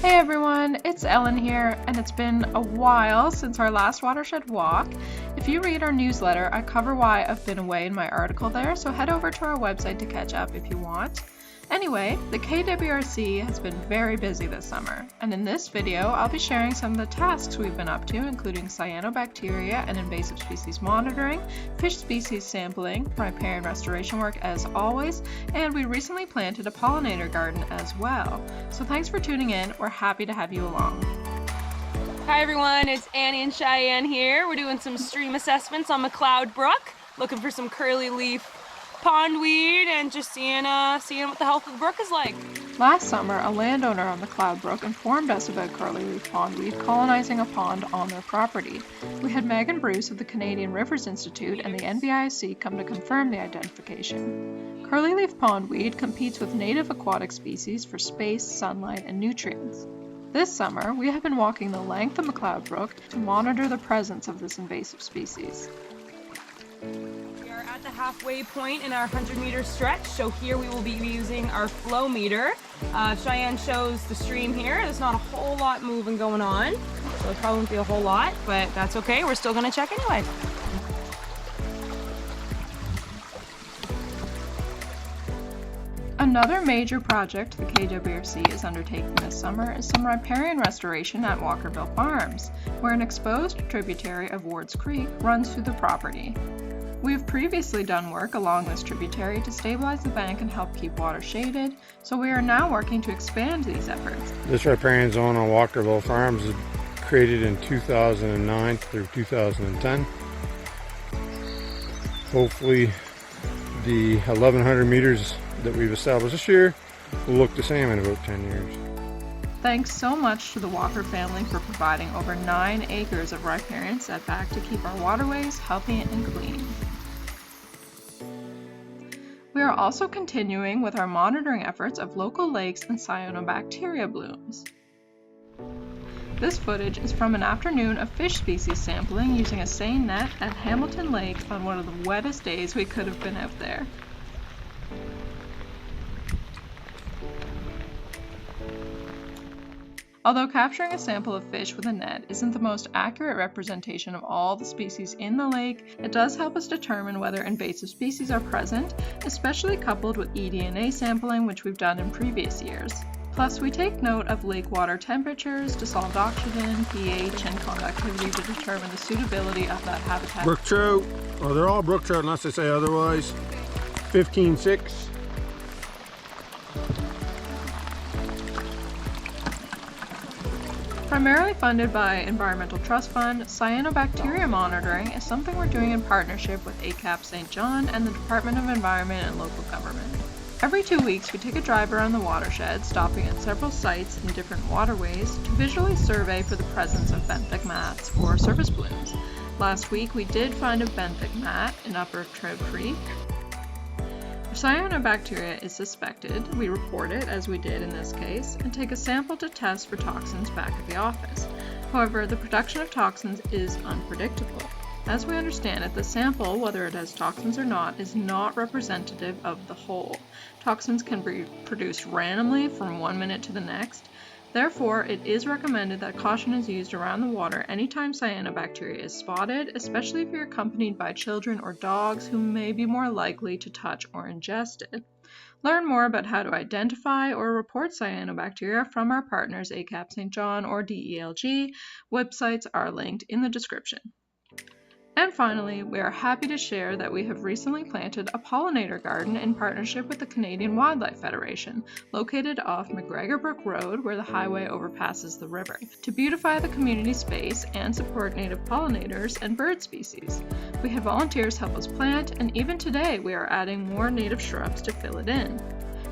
Hey everyone, it's Ellen here, and it's been a while since our last Watershed walk. If you read our newsletter, I cover why I've been away in my article there, so head over to our website to catch up if you want. Anyway, the KWRC has been very busy this summer, and in this video I'll be sharing some of the tasks we've been up to, including cyanobacteria and invasive species monitoring, fish species sampling, riparian restoration work as always, and we recently planted a pollinator garden as well. So thanks for tuning in, we're happy to have you along. Hi everyone, it's Annie and Cheyenne here. We're doing some stream assessments on McLeod Brook, looking for some curly leaf pondweed and just seeing what the health of the brook is like. Last summer, a landowner on McLeod Brook informed us about curly-leaf pondweed colonizing a pond on their property. We had Megan Bruce of the Canadian Rivers Institute and the NBIC come to confirm the identification. Curly-leaf pondweed competes with native aquatic species for space, sunlight, and nutrients. This summer, we have been walking the length of McLeod Brook to monitor the presence of this invasive species. We are at the halfway point in our 100-meter stretch, so here we will be using our flow meter. Cheyenne shows the stream here. There's not a whole lot moving going on, so it probably won't be a whole lot, but that's okay. We're still going to check anyway. Another major project the KWRC is undertaking this summer is some riparian restoration at Walkerville Farms, where an exposed tributary of Wards Creek runs through the property. We have previously done work along this tributary to stabilize the bank and help keep water shaded, so we are now working to expand these efforts. This riparian zone on Walkerville Farms was created in 2009 through 2010. Hopefully the 1,100 meters that we've established this year will look the same in about 10 years. Thanks so much to the Walker family for providing over 9 acres of riparian setback to keep our waterways healthy and clean. We are also continuing with our monitoring efforts of local lakes and cyanobacteria blooms. This footage is from an afternoon of fish species sampling using a seine net at Hamilton Lake on one of the wettest days we could have been out there. Although capturing a sample of fish with a net isn't the most accurate representation of all the species in the lake, it does help us determine whether invasive species are present, especially coupled with eDNA sampling, which we've done in previous years. Plus, we take note of lake water temperatures, dissolved oxygen, pH, and conductivity to determine the suitability of that habitat. Brook trout, well, they're all brook trout unless they say otherwise. 15.6. Primarily funded by Environmental Trust Fund, cyanobacteria monitoring is something we're doing in partnership with ACAP St. John and the Department of Environment and Local Government. Every 2 weeks, we take a drive around the watershed, stopping at several sites in different waterways to visually survey for the presence of benthic mats or surface blooms. Last week, we did find a benthic mat in Upper Trout Creek. If cyanobacteria is suspected, we report it, as we did in this case, and take a sample to test for toxins back at the office. However, the production of toxins is unpredictable. As we understand it, the sample, whether it has toxins or not, is not representative of the whole. Toxins can be produced randomly from 1 minute to the next. Therefore, it is recommended that caution is used around the water anytime cyanobacteria is spotted, especially if you're accompanied by children or dogs who may be more likely to touch or ingest it. Learn more about how to identify or report cyanobacteria from our partners ACAP St. John or DELG. Websites are linked in the description. And finally, we are happy to share that we have recently planted a pollinator garden in partnership with the Canadian Wildlife Federation, located off McGregor Brook Road where the highway overpasses the river, to beautify the community space and support native pollinators and bird species. We had volunteers help us plant, and even today we are adding more native shrubs to fill it in.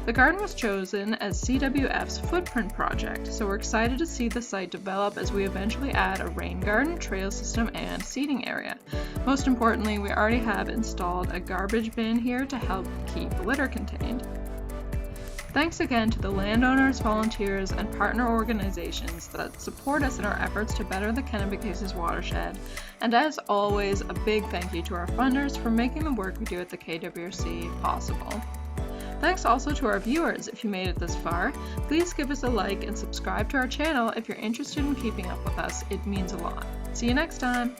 The garden was chosen as CWF's footprint project, so we're excited to see the site develop as we eventually add a rain garden, trail system, and seating area. Most importantly, we already have installed a garbage bin here to help keep litter contained. Thanks again to the landowners, volunteers, and partner organizations that support us in our efforts to better the Kennebecasis watershed. And as always, a big thank you to our funders for making the work we do at the KWRC possible. Thanks also to our viewers if you made it this far. Please give us a like and subscribe to our channel if you're interested in keeping up with us. It means a lot. See you next time!